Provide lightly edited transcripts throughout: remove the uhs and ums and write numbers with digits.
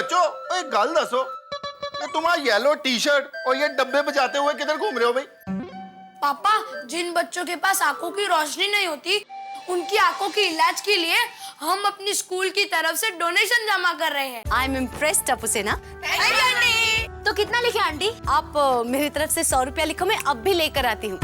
बच्चों, एक गल दसो, ये तुम्हारा येलो टी शर्ट और ये डब्बे बजाते हुए किधर घूम रहे हो भाई? पापा, जिन बच्चों के पास आंखों की रोशनी नहीं होती, उनकी आंखों के इलाज के लिए हम अपनी स्कूल की तरफ से डोनेशन जमा कर रहे हैं। आई एम इम्प्रेस्ड टप्पू सेना। आंटी। तो कितना लिखे आंटी? आप मेरी तरफ से 100 रुपया लिखो, मैं अब भी लेकर आती हूँ।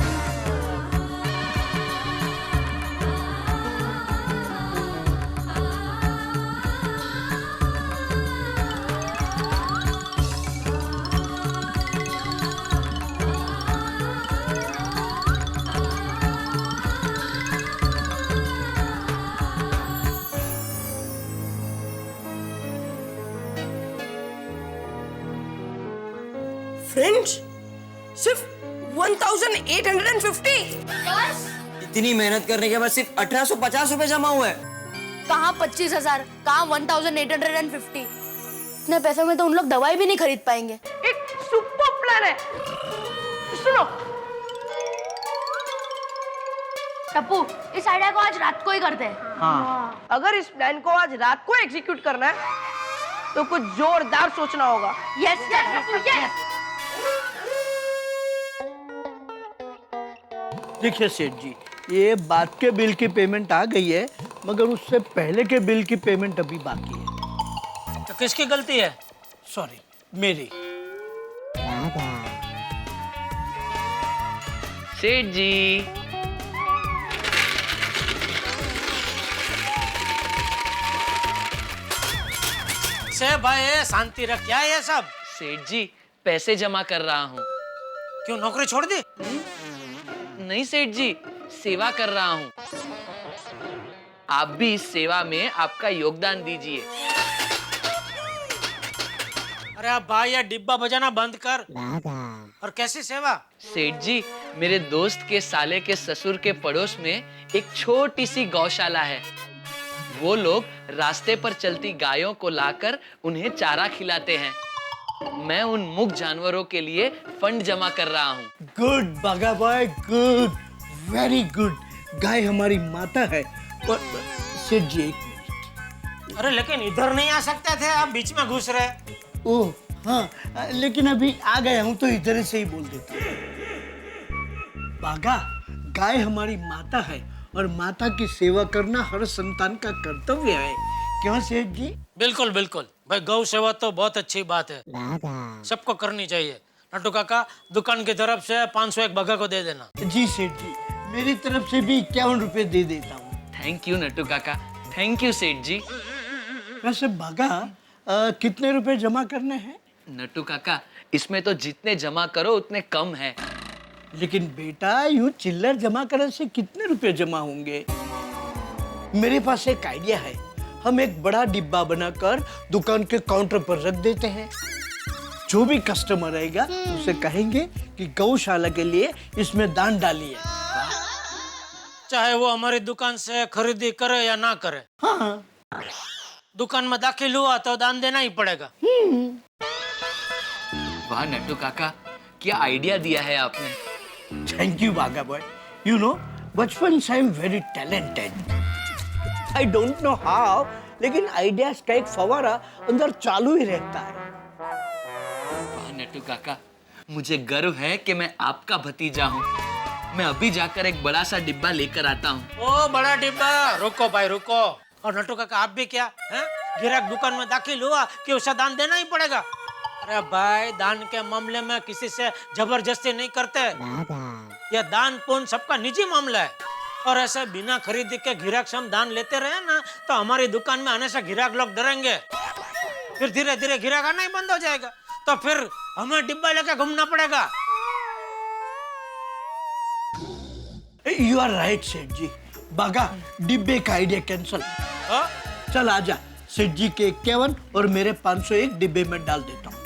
फ्रेंड्स, सिर्फ 1850 बस। इतनी मेहनत करने के बाद सिर्फ 1850 रुपए जमा हुए हैं। कहाँ 25,000, कहाँ 1850। इतने पैसों में तो उन लोग दवाई भी नहीं खरीद पाएंगे। एक सुपर प्लान है, सुनो। टप्पू, इस आइडिया को आज रात को ही करते हैं। हाँ। अगर इस प्लान को आज रात को एग्जीक्यूट करना है तो कुछ जोरदार सोचना होगा। Yes yes Tappu, yes. देखिए सेठ जी, ये बाद के बिल की पेमेंट आ गई है, मगर उससे पहले के बिल की पेमेंट अभी बाकी है। तो किसकी गलती है? सॉरी, मेरी। सेठ जी, से भाई शांति रख, क्या है ये सब? सेठ जी पैसे जमा कर रहा हूँ। क्यों नौकरी छोड़ दी? नहीं सेठ जी, सेवा कर रहा हूँ। आप भी इस सेवा में आपका योगदान दीजिए। अरे अब भाई ये डिब्बा बजाना बंद कर। और कैसी सेवा? सेठ जी, मेरे दोस्त के साले के ससुर के पड़ोस में एक छोटी सी गौशाला है। वो लोग रास्ते पर चलती गायों को लाकर उन्हें चारा खिलाते हैं। मैं उन मूक जानवरों के लिए फंड जमा कर रहा हूँ। गुड बागा बॉय, गुड, वेरी गुड। गाय हमारी माता है। और सेठ जी, एक मिनट। अरे लेकिन इधर नहीं आ सकते थे, आप बीच में घुस रहे। ओह हाँ, लेकिन अभी आ गया हूँ तो इधर से ही बोल देता हूँ। बागा, गाय हमारी माता है और माता की सेवा करना हर संतान का कर्तव्य है। क्यों सेठ जी? बिल्कुल बिल्कुल भाई, गौ सेवा तो बहुत अच्छी बात है, सबको करनी चाहिए। नट्टू काका, दुकान की तरफ से 501 बगा को दे देना। जी सेठ जी, मेरी तरफ से भी 51 रुपए दे देता हूँ। थैंक यू नट्टू काका, थैंक यू सेठ जी। वैसे बागा, कितने रुपए जमा करने हैं? नट्टू काका, इसमें तो जितने जमा करो उतने कम है। लेकिन बेटा, यूं चिल्लर जमा करने से कितने रुपए जमा होंगे? मेरे पास एक आइडिया है। हम एक बड़ा डिब्बा बनाकर दुकान के काउंटर पर रख देते हैं। जो भी कस्टमर आएगा उसे कहेंगे कि गौशाला के लिए इसमें दान डालिए। चाहे वो हमारी दुकान से खरीदी करे या ना करे। हाँ। दुकान में दाखिल हुआ तो दान देना ही पड़ेगा। वाह नट्टू काका, क्या आइडिया दिया है आपने। थैंक यू बागा बॉय। यू नो, बचपन से I am very talented. I don't know how, लेकिन आइडियाज का एक फवारा अंदर चालू ही रहता है। वाह नट्टू काका, मुझे गर्व है कि मैं आपका भतीजा हूँ। मैं अभी जाकर एक बड़ा सा डिब्बा लेकर आता हूँ। ओ बड़ा डिब्बा, रुको भाई रुको। और नट्टू काका, आप भी क्या हैं? गिराक दुकान में दाखिल हुआ कि उसे दान देना ही पड़ेगा। अरे भाई, दान के मामले में किसी से जबरदस्ती नहीं करते। यह दान पुण्य सबका निजी मामला है। और ऐसे बिना खरीदी के गिराक से हम दान लेते रहे ना, तो हमारी दुकान में आने से गिराक लोग डरेंगे। फिर धीरे धीरे गिराक आना ही बंद हो जाएगा। तो फिर हमें डिब्बा लेके घूमना पड़ेगा। यू आर राइट सेठ जी। बागा, डिब्बे का आइडिया कैंसल। चल आजा, सेठ जी के 51 और मेरे 501 डिब्बे में डाल देता हूँ।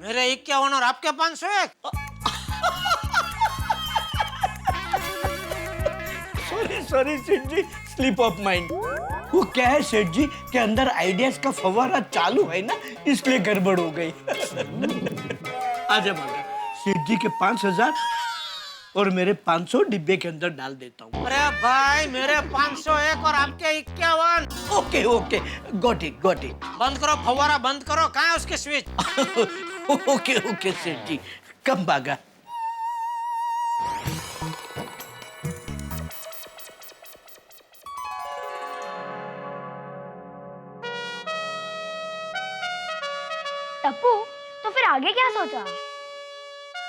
मेरे 51 और आपके 501? सॉरी सेठ जी, स्लिप ऑफ माइंड। वो क्या है सेठ जी के अंदर आइडियाज का फव्वारा चालू है ना, इसलिए गड़बड़ हो गई। आजा बागा, सेठ जी के 5,000 और मेरे 500 डिब्बे के अंदर डाल देता हूँ। अरे भाई मेरे 501 और आपके 51। Okay okay, got it got it. बंद करो फव्वारा, बंद करो। कहाँ है उसके स्विच? ओके ओके सेठ जी, कम भागा। टप्पू, तो फिर आगे क्या सोचा?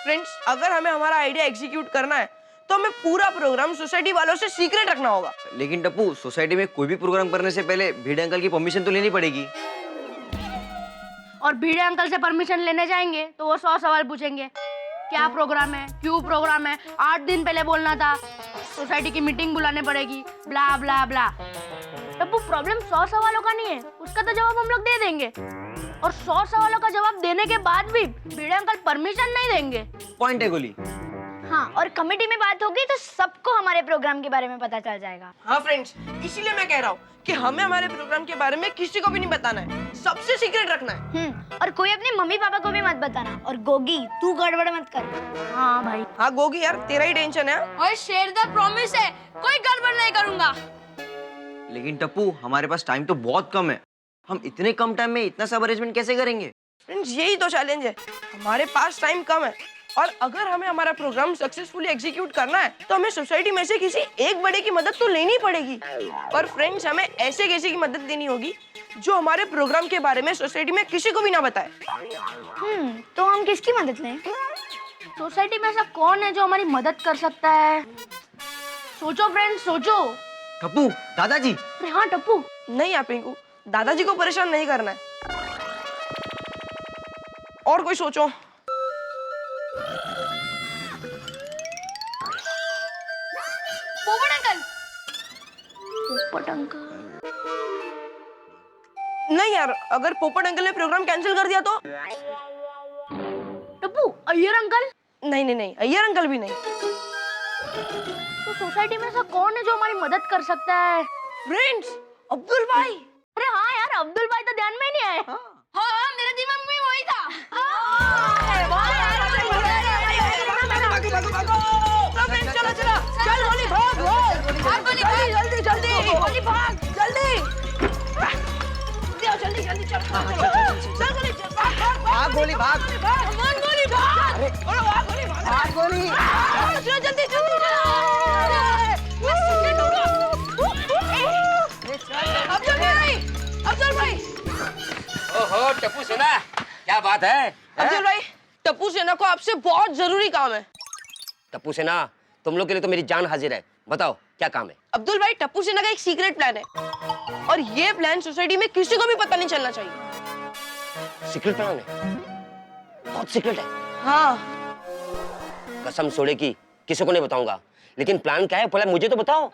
फ्रेंड्स, अगर हमें हमारा आइडिया एग्जीक्यूट करना है तो हमें पूरा प्रोग्राम सोसाइटी वालों से सीक्रेट रखना होगा। लेकिन टप्पू, सोसाइटी में कोई भी प्रोग्राम करने से पहले भिड़े अंकल की परमिशन तो लेनी पड़ेगी। और भिड़े अंकल से परमिशन लेने जाएंगे तो वो 100 सवाल पूछेंगे। क्या प्रोग्राम है, क्यों प्रोग्राम है, 8 दिन पहले बोलना था, सोसाइटी की मीटिंग बुलाने पड़ेगी, ब्ला ब्ला ब्ला। टप्पू, प्रॉब्लम 100 सवालों का नहीं है, उसका तो जवाब हम लोग दे देंगे। और 100 सवालों का जवाब देने के बाद भी भिड़े अंकल परमिशन नहीं देंगे। पॉइंट है गोली। हाँ, और कमेटी में बात होगी तो सबको हमारे प्रोग्राम के बारे में पता चल जाएगा। हाँ फ्रेंड्स, इसीलिए मैं कह रहा हूँ कि हमें हमारे प्रोग्राम के बारे में किसी को भी नहीं बताना है, सबसे सीक्रेट रखना है। और कोई अपने मम्मी पापा को भी मत बताना। और गोगी, तू गड़बड़ मत कर। हाँ भाई। हाँ गोगी यार, तेरा ही टेंशन है। और शेरदा प्रॉमिस है, कोई गड़बड़ नहीं करूंगा। लेकिन टप्पू, हमारे पास टाइम तो बहुत कम है। हम इतने कम टाइम में इतना सब अरेंजमेंट कैसे करेंगे? फ्रेंड्स, यही तो चैलेंज है, हमारे पास टाइम कम है। और अगर हमें हमारा प्रोग्राम सक्सेसफुली एग्जीक्यूट करना है तो हमें सोसाइटी में से किसी एक बड़े की मदद तो लेनी पड़ेगी। और फ्रेंड्स, हमें ऐसे किसी की मदद लेनी होगी जो हमारे प्रोग्राम के बारे में सोसाइटी में किसी को भी ना बताए। तो हम किसकी मदद लें? सोसाइटी में ऐसा कौन है जो हमारी मदद कर सकता है? सोचो फ्रेंड्स, सोचो। टप्पू, दादाजी। अरे हाँ टप्पू। नहीं यार पिंकू, दादाजी को परेशान नहीं करना है। और कोई सोचो। पोपट अंकल। पोपट अंकल? नहीं यार, अगर पोपट अंकल ने प्रोग्राम कैंसिल कर दिया तो? टप्पू, अय्यर अंकल? नहीं नहीं नहीं, अय्यर अंकल भी नहीं। तो सोसाइटी में ऐसा कौन है जो हमारी मदद कर सकता है? फ्रेंड्स, अब्दुल भाई। अरे हाँ यार, अब्दुल भाई तो ध्यान में ही नहीं आए। हाँ, मेरे दिमाग में वही था। चलो चलो, चल गोली भाग, जल्दी जल्दी जल्दी, गोली भाग जल्दी, जल्दी जल्दी चल, चल गोली भाग, गोली भाग, गोली भाग, अरे भाग गोली, भाग गोली, चलो जल्दी जल्दी अब्दुल भाई। ओहो टप्पू सेना, क्या बात है? अब्दुल भाई, टप्पू सेना को आपसे बहुत जरूरी काम है। टप्पू सेना, तुम लोग के लिए तो मेरी जान हाजिर है, बताओ क्या काम है? अब्दुल भाई, टप्पू सेना का एक सीक्रेट प्लान है और ये प्लान सोसाइटी में किसी को भी पता नहीं चलना चाहिए। सीक्रेट प्लान है? बहुत सीक्रेट है। हाँ। कसम सोडे की किसी को नहीं बताऊंगा, लेकिन प्लान क्या है पहले मुझे तो बताओ।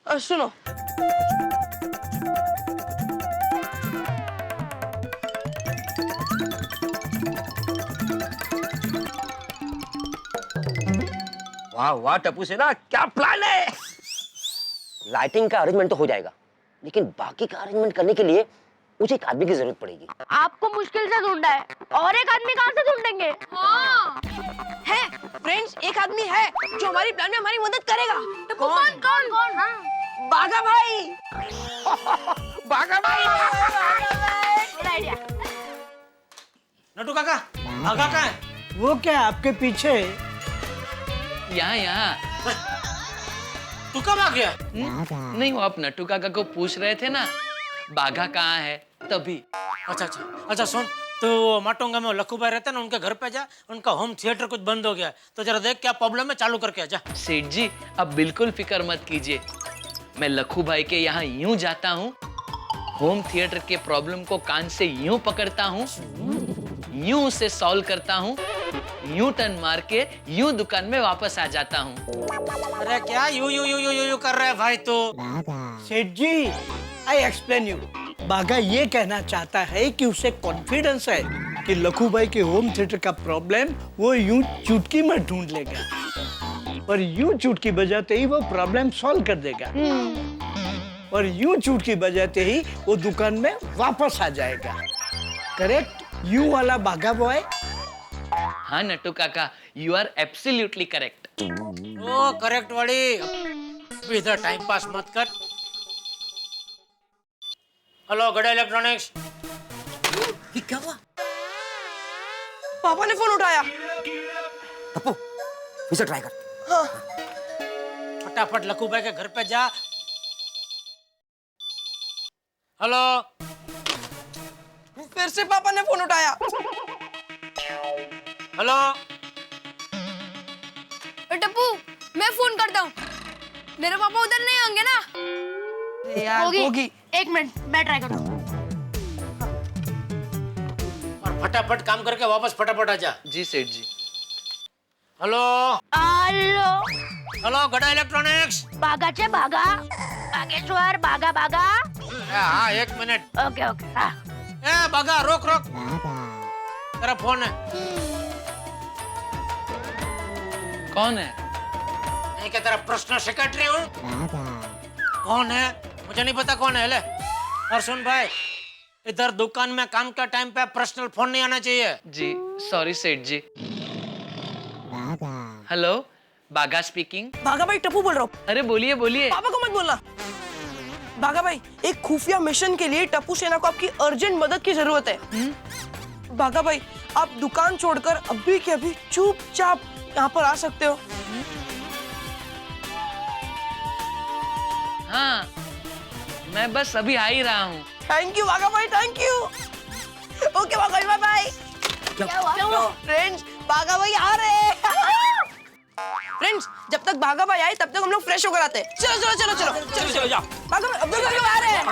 सुनो, वाह वाह टप्पू सेना, क्या प्लान है? लाइटिंग का अरेंजमेंट तो हो जाएगा, लेकिन बाकी का अरेंजमेंट करने के लिए मुझे एक आदमी की जरूरत पड़ेगी। आपको मुश्किल से ढूंढा है, और एक आदमी कहाँ से ढूंढेंगे? हाँ। है फ्रेंड्स, एक आदमी है जो हमारी प्लान में हमारी मदद करेगा। कौन कौन कौन? हाँ, बागा भाई। बागा भाई। Good idea. नटू काका, भागा कहाँ है? वो क्या आपके पीछे? यहाँ यहाँ। तू कब आ गया? नहीं, वो आप नट्टू काका को पूछ रहे थे ना, बाघा कहाँ है, तभी। अच्छा अच्छा अच्छा, सुन, तो माटोंगा में लखू भाई रहते ना, उनके घर पे जा, उनका होम थिएटर कुछ बंद हो गया है, तो जरा देख क्या प्रॉब्लम है, चालू करके आ जा। सेठ जी, अब बिल्कुल फिक्र मत कीजिए, मैं लखू भाई के यहाँ यूं जाता हूँ, होम थिएटर के प्रॉब्लम को कान से यूं पकड़ता हूँ, यूं उसे सॉल्व करता हूँ, यूं टर्न मार के यूं दुकान में वापस आ जाता हूँ। अरे क्या you you you you you कर रहा है भाई तो? सेठ जी, आई एक्सप्लेन यू। बागा ये कहना चाहता है कि उसे कॉन्फिडेंस है कि लखू भाई के होम थिएटर का प्रॉब्लम वो यूं चुटकी में ढूंढ लेगा और यूं चुटकी बजाते ही वो प्रॉब्लम सॉल्व कर देगा और यूं चुटकी बजाते ही वो दुकान में वापस आ जाएगा। करेक्ट? यू वाला बागा बॉय। हाँ नट्टू काका, यू आर एब्सोल्युटली करेक्ट। ओ करेक्ट वाली, अभी इधर टाइम पास मत कर। हेलो गड़ा इलेक्ट्रॉनिक्स। ये क्या हुआ? पापा ने फोन उठाया। टप्पू फिर से ट्राई कर। हाँ। फटाफट लखू भाई के घर पे जा। हेलो। फिर से पापा ने फोन उठाया। हेलो। टप्पू मैं फोन करता हूँ, मेरे पापा उधर नहीं होंगे ना? यार होगी। एक मिनट मैं ट्राई करता हूँ। और फटाफट काम करके वापस फटाफट आ जा। जी सेठ जी। हेलो। हेलो। हेलो गड़ा इलेक्ट्रॉनिक्स। बागाचे बागा, बागेश्वर बागा बागा। हाँ 1 मिनट। ओके ओके हाँ। ए बागा रोक रोक, तेरा फोन है। कौन है? नहीं क्या तेरा पर्सनल सेक्रेटरी हूँ? कौन है? मुझे नहीं पता कौन है। ले और सुन भाई, इधर दुकान में काम के टाइम पे पर्सनल फोन नहीं आना चाहिए। जी सॉरी सेठ जी। हेलो बागा स्पीकिंग। भागा भाई टप्पू बोल रहा हूँ। अरे बोलिए बोलिए। पापा को मत बोलना। भागा भाई, एक खुफिया मिशन के लिए टप्पू सेना को आपकी अर्जेंट मदद की जरूरत है। भागा भाई, आप दुकान छोड़कर अभी के अभी चुपचाप यहाँ पर आ सकते हो। हाँ मैं बस अभी आ ही रहा हूँ। थैंक यू भागा भाई, थैंक यू। ओके भागा भाई, बाय बाय। क्या हुआ? फ्रेंड्स, भागा भाई आ रहे हैं। फ्रेंड्स, जब तक भागा भाई आए तब तक हम लोग फ्रेश होकर आते हैं। चलो चलो चलो चलो चलो चलो जाओ। भागा भाई, अभी भागा भाई आ रहे हैं।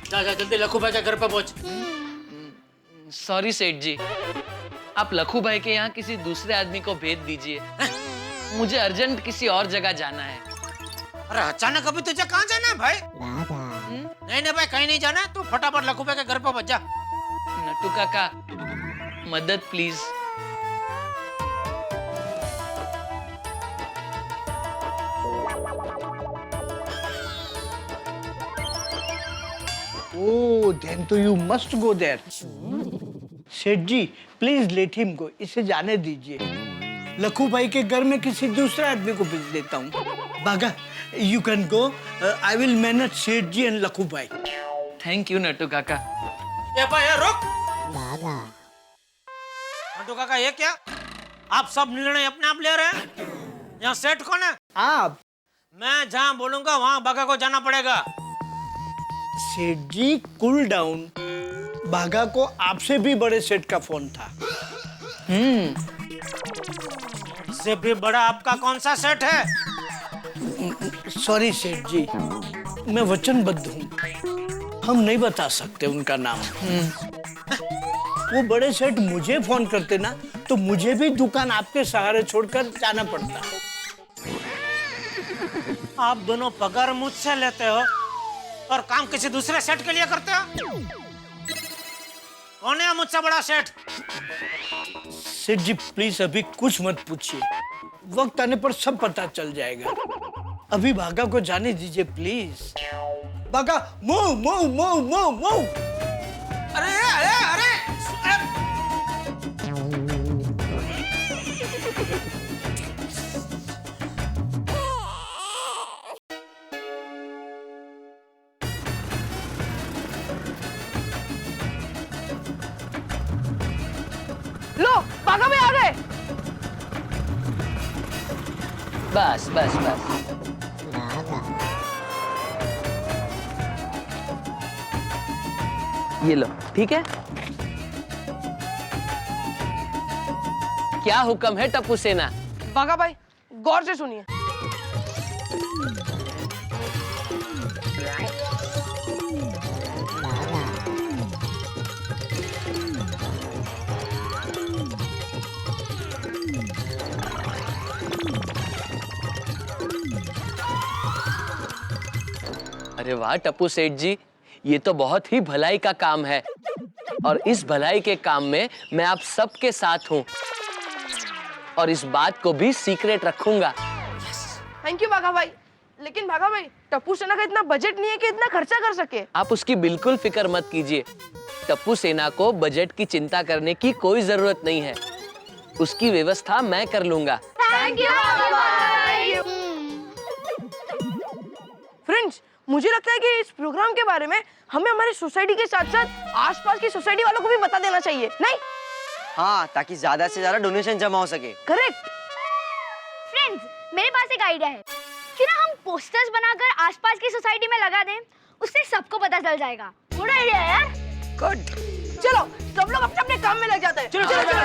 जा जा जल्दी लखू भाई के घर पे पहुंच। सॉरी सेठ जी, आप लखू भाई के यहाँ किसी दूसरे आदमी को भेज दीजिए। मुझे अर्जेंट किसी और जगह जाना है। अरे अचानक अभी तुझे कहाँ जाना है भाई? नहीं नहीं भाई कहीं नहीं जाना है, तू फटाफट लखू भाई के घर पे पहुंच जा। नट्टू काका मदद प्लीज। Oh, then तो you must go there. सेठ जी, प्लीज लेट हिम गो, इसे जाने दीजिए। लखू भाई के घर में किसी दूसरे आदमी को भेज देता हूँ। बागा, you can go. I will manage सेठ जी and लखू भाई। थैंक यू नट्टू काका। ये भाई ये रुक। नट्टू काका ये क्या? आप सब निर्णय अपने आप ले रहे हैं? यहाँ सेठ कौन है? आप। मैं जहाँ बोलूंगा वहाँ बागा को जाना पड़ेगा। सेठ जी कूल डाउन। बागा को आपसे भी बड़े सेठ का फोन था। इससे भी बड़ा आपका कौन सा सेठ है? सॉरी सेठ जी, मैं वचनबद्ध हूँ, हम नहीं बता सकते उनका नाम। वो बड़े सेठ मुझे फोन करते ना तो मुझे भी दुकान आपके सहारे छोड़कर जाना पड़ता। आप दोनों पगार मुझसे लेते हो और काम किसी दूसरे सेठ के लिए करते हो? कौन है मुझसे बड़ा सेठ? सेठ जी प्लीज अभी कुछ मत पूछिए, वक्त आने पर सब पता चल जाएगा। अभी भागा को जाने दीजिए प्लीज। भागा, move move move move move. अरे अरे अरे लो, भागा भाई आ गए। बस बस बस। ये लो, ठीक है? क्या हुक्म है टप्पू सेना? भागा भाई, गौर से सुनिए। अरे वाह टप्पू सेठ जी, ये तो बहुत ही भलाई का काम है और इस भलाई के काम में मैं आप सबके साथ हूँ और इस बात को भी सीक्रेट रखूंगा। थैंक यू भागा भाई। लेकिन भागा भाई, टप्पू सेना का इतना बजट नहीं है कि इतना खर्चा कर सके। आप उसकी बिल्कुल फिक्र मत कीजिए। टप्पू सेना को बजट की चिंता करने की कोई जरूरत नहीं है, उसकी व्यवस्था मैं कर लूंगा। थैंक यू फ्रेंड्स, मुझे लगता है कि इस प्रोग्राम के बारे में हमें हमारी सोसाइटी के साथ साथ आसपास की सोसाइटी वालों को भी बता देना चाहिए, नहीं? हाँ, ताकि ज्यादा से ज्यादा डोनेशन जमा हो सके। करेक्ट। फ्रेंड्स, मेरे पास एक आइडिया है। क्यों ना हम पोस्टर्स बनाकर आसपास की सोसाइटी में लगा दें, उससे सबको पता चल जाएगा। गुड आइडिया है यार। गुड। चलो सब लोग अपने अपने काम में लग जाते हैं। चलो चलो चलो।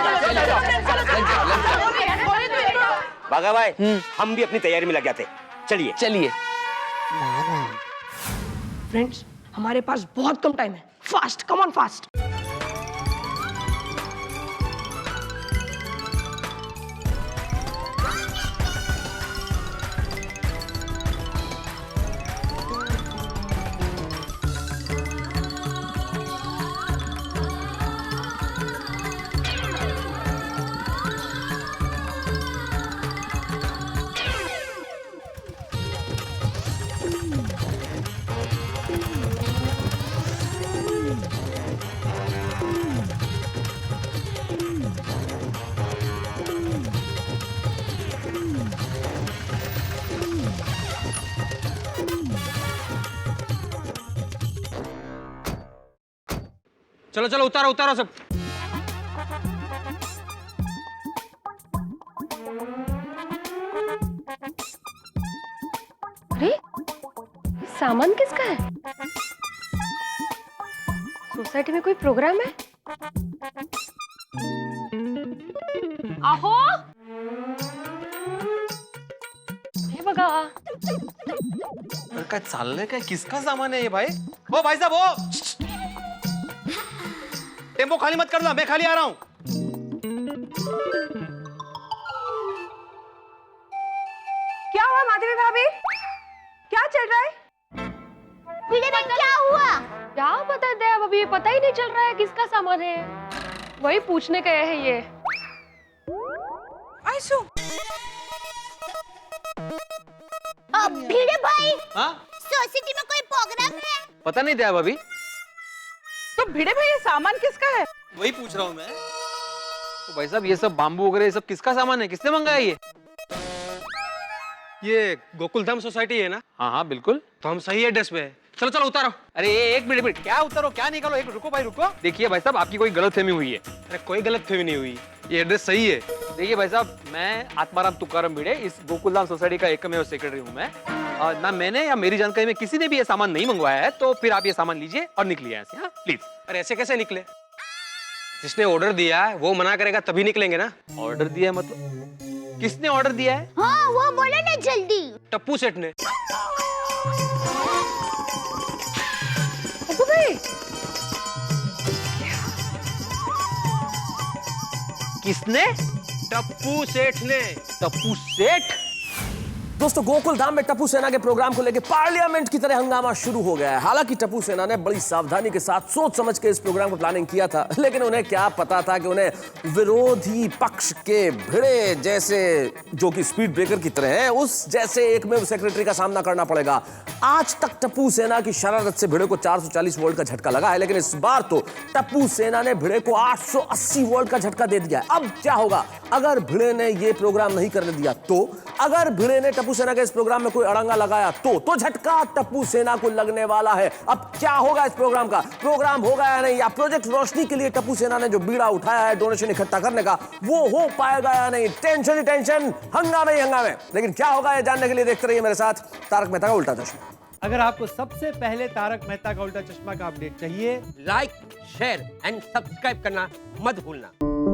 बागा भाई, हम भी अपनी तैयारी में लग जाते। चलिए चलिए। फ्रेंड्स, हमारे पास बहुत कम टाइम है। Fast, come on fast. चलो चलो, उतारो उतारो सब। अरे, सामान किसका है? सोसाइटी में कोई प्रोग्राम है? आहो, हे बघा। काय चाललंय काय? किसका सामान है ये भाई? ओ भाई साहब, ओ टेम्पो खाली मत करना, मैं खाली आ रहा हूँ। क्या हुआ माधवी भाभी? क्या चल रहा है? क्या हुआ? क्या बता दे, अब अभी पता ही नहीं चल रहा है किसका सामान है। वही पूछने गए हैं ये। आइसु। भिड़े भाई, हाँ, सोसाइटी में कोई प्रोग्राम है? पता नहीं था भाभी। तो भिड़े भाई, ये सामान किसका है? वही पूछ रहा हूँ मैं। तो भाई साहब, ये सब बाम्बू वगैरह ये सब किसका सामान है? किसने मंगाया ये गोकुलधाम सोसाइटी है ना? हाँ हाँ बिल्कुल, तो हम सही एड्रेस पे है। चलो चलो उतारो। अरे एक मिनट, क्या उतारो, क्या निकालो, एक रुको भाई रुको। देखिए भाई साहब, आपकी कोई गलतफहमी हुई है। अरे कोई गलतफहमी नहीं हुई, ये एड्रेस सही है। देखिए भाई साहब, मैं आत्माराम तुकाराम भिड़े इस गोकुलधाम सोसाइटी का एकमेव सेक्रेटरी हूँ मैं। और ना मैंने या मेरी जानकारी में किसी ने भी ये सामान नहीं मंगवाया है, तो फिर आप ये सामान लीजिए और निकलिए यहाँ से। हाँ प्लीज। अरे ऐसे कैसे निकले? जिसने ऑर्डर दिया है वो मना करेगा तभी निकलेंगे ना। ऑर्डर दिया है मतलब? किसने ऑर्डर दिया है? हाँ, वो बोले ना जल्दी। टप्पू सेठ ने। किसने? टप्पू सेठ ने। टप्पू सेठ? दोस्तों, गोकुलधाम में टप्पू सेना के प्रोग्राम को लेकर पार्लियामेंट की तरह हंगामा शुरू हो गया है। हालांकि टप्पू सेना ने बड़ी सावधानी के साथ सोच समझ के इस प्रोग्राम को प्लानिंग किया था, लेकिन उन्हें क्या पता था कि उन्हें विरोधी पक्ष के भिड़े जैसे, जो कि स्पीड ब्रेकर की तरह है, उस जैसे एकमेव सेक्रेटरी का सामना करना पड़ेगा। आज तक टप्पू सेना की शरारत से भिड़े को 440 वोल्ट का झटका लगा है, लेकिन इस बार तो टप्पू सेना ने भिड़े को 880 वोल्ट का झटका दे दिया है। अब क्या होगा अगर भिड़े ने यह प्रोग्राम नहीं करने दिया तो? अगर भिड़े ने टप्पू सेना के इस प्रोग्राम में कोई अड़ंगा लगाया तो झटका टप्पू सेना को लगने वाला है। अब क्या होगा इस प्रोग्राम का? प्रोग्राम होगा या नहीं, या प्रोजेक्ट रोशनी के लिए टप्पू सेना ने जो बीड़ा उठाया है डोनेशन इकट्ठा करने का, वो हो पाएगा या नहीं? टेंशन ही टेंशन, हंगामे ही हंगामे। लेकिन क्या होगा ये जानने के लिए देखते रहिए मेरे साथ तारक मेहता का उल्टा चश्मा। अगर आपको सबसे पहले तारक मेहता का उल्टा चश्मा का अपडेट चाहिए, लाइक, शेयर एंड सब्सक्राइब करना मत भूलना।